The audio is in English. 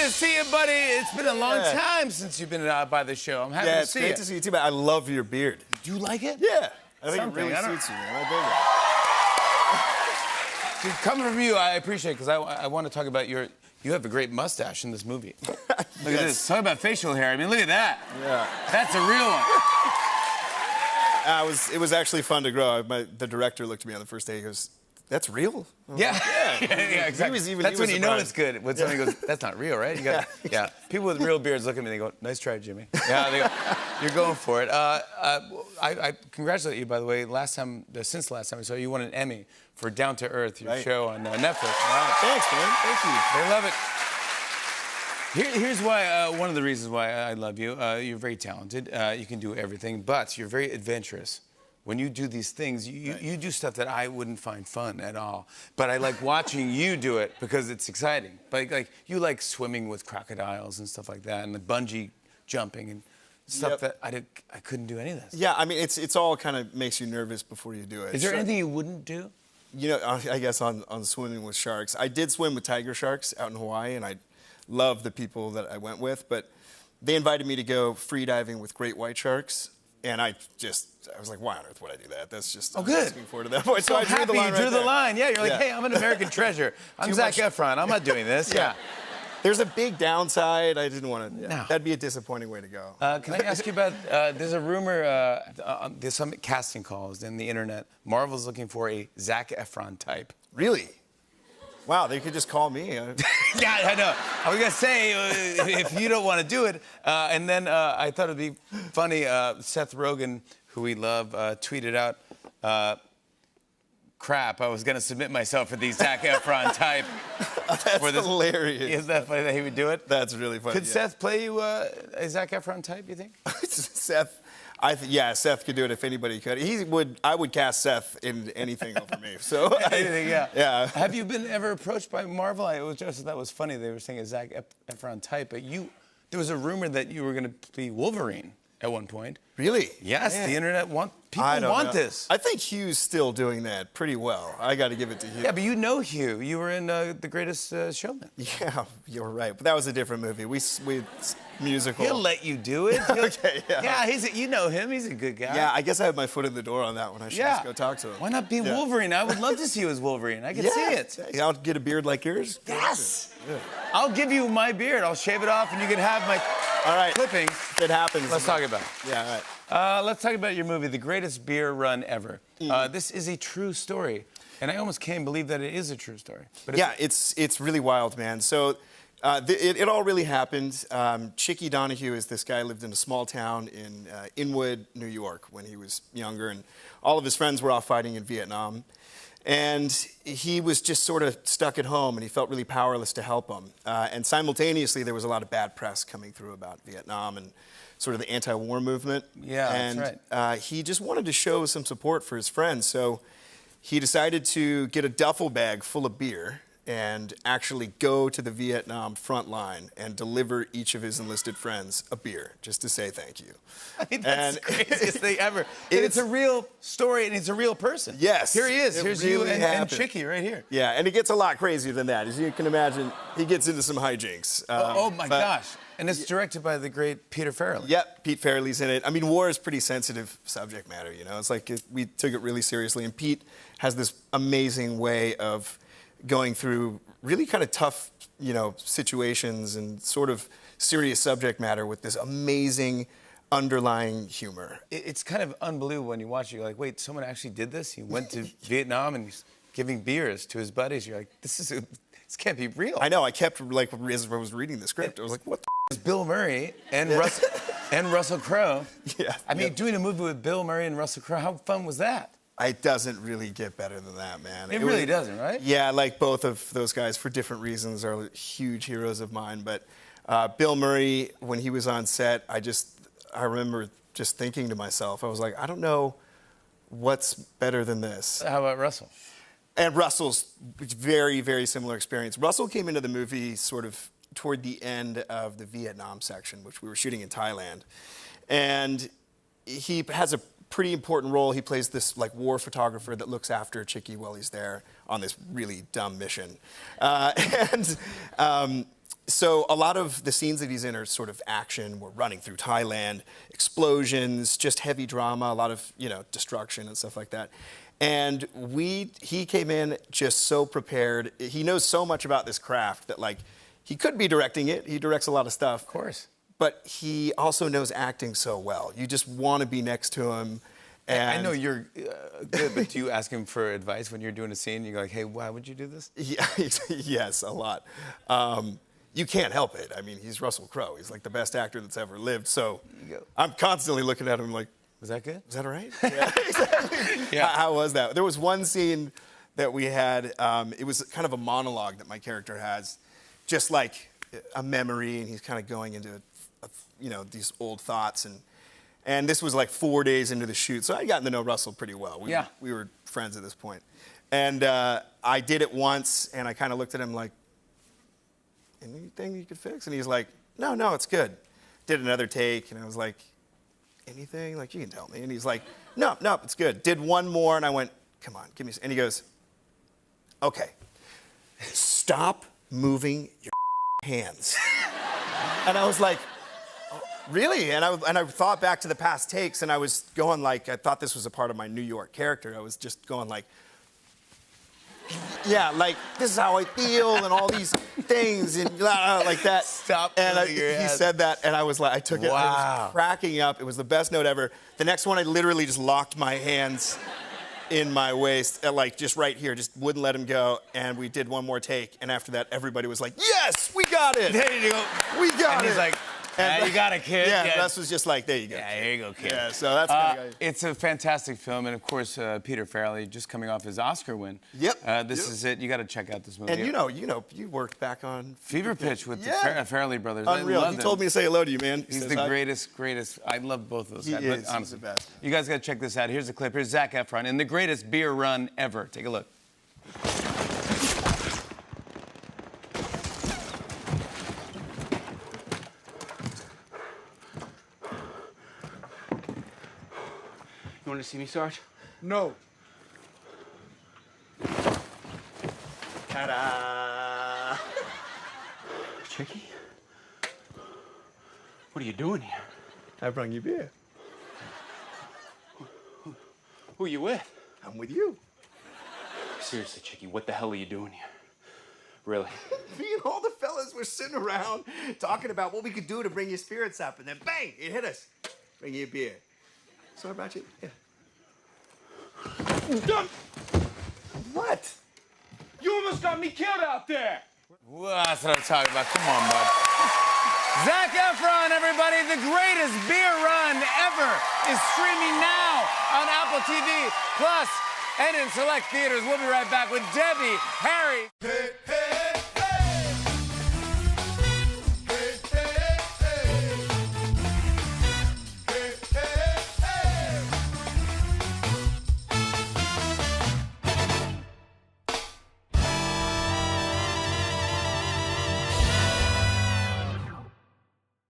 to see you, buddy. It's been a long time since you've been by the show. I'm happy to see you. Yeah, it's great to see you too, man. I love your beard. Do you like it? Yeah. I think Something. it really suits you, man. I dig it. Dude, coming from you, I appreciate it, because I want to talk about you have a great mustache in this movie. Look at this. Talk about facial hair. I mean, look at that. Yeah. That's a real one. It was actually fun to grow. The director looked at me on the first day. He goes, "That's real?" Yeah. Yeah, exactly. That's when you know it's good. When somebody goes, "That's not real, right?" You got, yeah. People with real beards look at me and they go, "Nice try, Jimmy." Yeah, they go, "You're going for it." I congratulate you, by the way. Since the last time I saw you, you won an Emmy for Down to Earth, your show on Netflix. Wow. Thanks, man. Thank you. They love it. Here's why. One of the reasons why I love you. You're very talented. You can do everything, but you're very adventurous. When you do these things, you do stuff that I wouldn't find fun at all. But I like watching you do it because it's exciting. Like you like swimming with crocodiles and stuff like that, and the bungee jumping and stuff that I couldn't do any of this. Yeah, I mean, it's all kind of makes you nervous before you do it. Is there anything you wouldn't do? You know, I guess on swimming with sharks. I did swim with tiger sharks out in Hawaii, and I love the people that I went with, but they invited me to go free diving with great white sharks, and I was like, why on earth would I do that? That's just good. Asking for it at that point. So I drew the line you drew right the there. line. Yeah, you're like, hey, I'm an American treasure. I'm Zac Efron. I'm not doing this. Yeah. There's a big downside. I didn't want to. No. That'd be a disappointing way to go. Can I ask you about? There's a rumor. There's some casting calls in the internet. Marvel's looking for a Zac Efron type. Really? Wow, they could just call me. Yeah, I know. I was gonna say if you don't want to do it, and then I thought it'd be funny. Seth Rogen, who we love, tweeted out, "Crap! I was gonna submit myself for the Zac Efron type." That's hilarious. Isn't that funny that he would do it? That's really funny. Could Seth play you a Zac Efron type? You think? Seth. Seth could do it if anybody could. I would cast Seth in anything over me. So anything, yeah. Yeah. Have you been ever approached by Marvel? I just thought that was funny. They were saying a Zac Efron type, but there was a rumor that you were going to be Wolverine at one point. Really? Yes. Man. The internet people want this. I think Hugh's still doing that pretty well. I got to give it to Hugh. Yeah, but you know Hugh. You were in The Greatest Showman. Yeah, you're right. But that was a different movie. We musical. He'll let you do it. Okay, yeah. Yeah, you know him. He's a good guy. Yeah, I guess I have my foot in the door on that one. I should just go talk to him. Why not be Wolverine? I would love to see you as Wolverine. I can see it. Yeah, I'll get a beard like yours. Yes. Yeah. I'll give you my beard. I'll shave it off, and you can have my clippings. If it happens. Let's talk about it. Yeah, all right. Let's talk about your movie, The Greatest Beer Run Ever. This is a true story, and I almost can't believe that it is a true story. But it's really wild, man. So it all really happened. Chicky Donahue is this guy who lived in a small town in Inwood, New York, when he was younger, and all of his friends were off fighting in Vietnam. And he was just sort of stuck at home, and he felt really powerless to help them. And simultaneously, there was a lot of bad press coming through about Vietnam and sort of the anti-war movement. Yeah, and, that's right. He just wanted to show some support for his friends, so he decided to get a duffel bag full of beer and actually go to the Vietnam front line and deliver each of his enlisted friends a beer just to say thank you. I mean, that's the craziest thing ever. It's a real story, and it's a real person. Yes. Here he is. Here's really you and Chicky right here. Yeah, and it gets a lot crazier than that. As you can imagine, he gets into some hijinks. Oh, my gosh. And it's directed by the great Peter Farrelly. Yep, Pete Farrelly's in it. I mean, war is pretty sensitive subject matter, you know. It's like we took it really seriously, and Pete has this amazing way of going through really kind of tough, situations and sort of serious subject matter with this amazing underlying humor. It's kind of unbelievable when you watch it. You're like, wait, someone actually did this? He went to Vietnam and he's giving beers to his buddies. You're like, this can't be real. I know. I kept, as I was reading the script, I was like, what the It's Bill Murray and Russell Crowe. Yeah. I mean, doing a movie with Bill Murray and Russell Crowe, how fun was that? It doesn't really get better than that, man. It really doesn't, right? Yeah, like both of those guys, for different reasons, are huge heroes of mine. But Bill Murray, when he was on set, I remember just thinking to myself, I was like, I don't know what's better than this. How about Russell? And Russell's very, very similar experience. Russell came into the movie sort of toward the end of the Vietnam section, which we were shooting in Thailand. And he has a pretty important role. He plays this war photographer that looks after Chicky while he's there on this really dumb mission. So a lot of the scenes that he's in are sort of action. We're running through Thailand, explosions, just heavy drama, a lot of, you know, destruction and stuff like that. And he came in just so prepared. He knows so much about this craft that, like, he could be directing it. He directs a lot of stuff. Of course. But he also knows acting so well. You just want to be next to him. And I know you're good, but do you ask him for advice when you're doing a scene? You go like, hey, why would you do this? Yeah, yes, a lot. You can't help it. I mean, he's Russell Crowe. He's like the best actor that's ever lived. So I'm constantly looking at him like, was that good? was that all right? Yeah, exactly. Yeah. How was that? There was one scene that we had. It was kind of a monologue that my character has, just like a memory, and he's kind of going into, you know, these old thoughts. And this was like 4 days into the shoot, so I'd gotten to know Russell pretty well. We were friends at this point. And I did it once, and I kind of looked at him like, anything you could fix? And he's like, no, it's good. Did another take, and I was like, anything? Like, you can tell me. And he's like, no, it's good. Did one more, and I went, come on, give me. And he goes, okay, stop moving your hands. And I was like, oh, really? And I thought back to the past takes, and I was going like, I thought this was a part of my New York character. I was just going like, yeah, like, this is how I feel, and all these things, and like that. Stop and moving your he head. said that, and I was like, I took it, I Wow. was cracking up. It was the best note ever. The next one, I literally just locked my hands in my waist, like just right here, just wouldn't let him go. And we did one more take, and after that, everybody was like, yes, we got it. There you go. We got And it. he's like, And you got it, kid. Yeah, Russ was just like, there you go. Yeah, here you go, kid. Yeah, so that's kind of. It's a fantastic film, and of course, Peter Farrelly just coming off his Oscar win. Yep. This is it. You got to check out this movie. And you worked back on Fever Pitch with Yeah. the Farrelly brothers. Unreal. I love He them. told me to say hello to you, man. He's says the hi. greatest. I love both of those He guys. is. But He's honestly, the best. You guys got to check this out. Here's a clip. Here's Zac Efron in the greatest beer run ever. Take a look. You want to see me, Sarge? No. Ta-da! Chicky? What are you doing here? I brought you beer. Who are you with? I'm with you. Seriously, Chicky, what the hell are you doing here? Really? Me and all the fellas were sitting around talking about what we could do to bring your spirits up, and then bang, it hit us. Bring you a beer. So I brought you. Yeah. What? You almost got me killed out there! Well, that's what I'm talking about. Come on, bud. Zac Efron, everybody, the greatest beer run ever is streaming now on Apple TV Plus and in select theaters. We'll be right back with Debbie, Harry.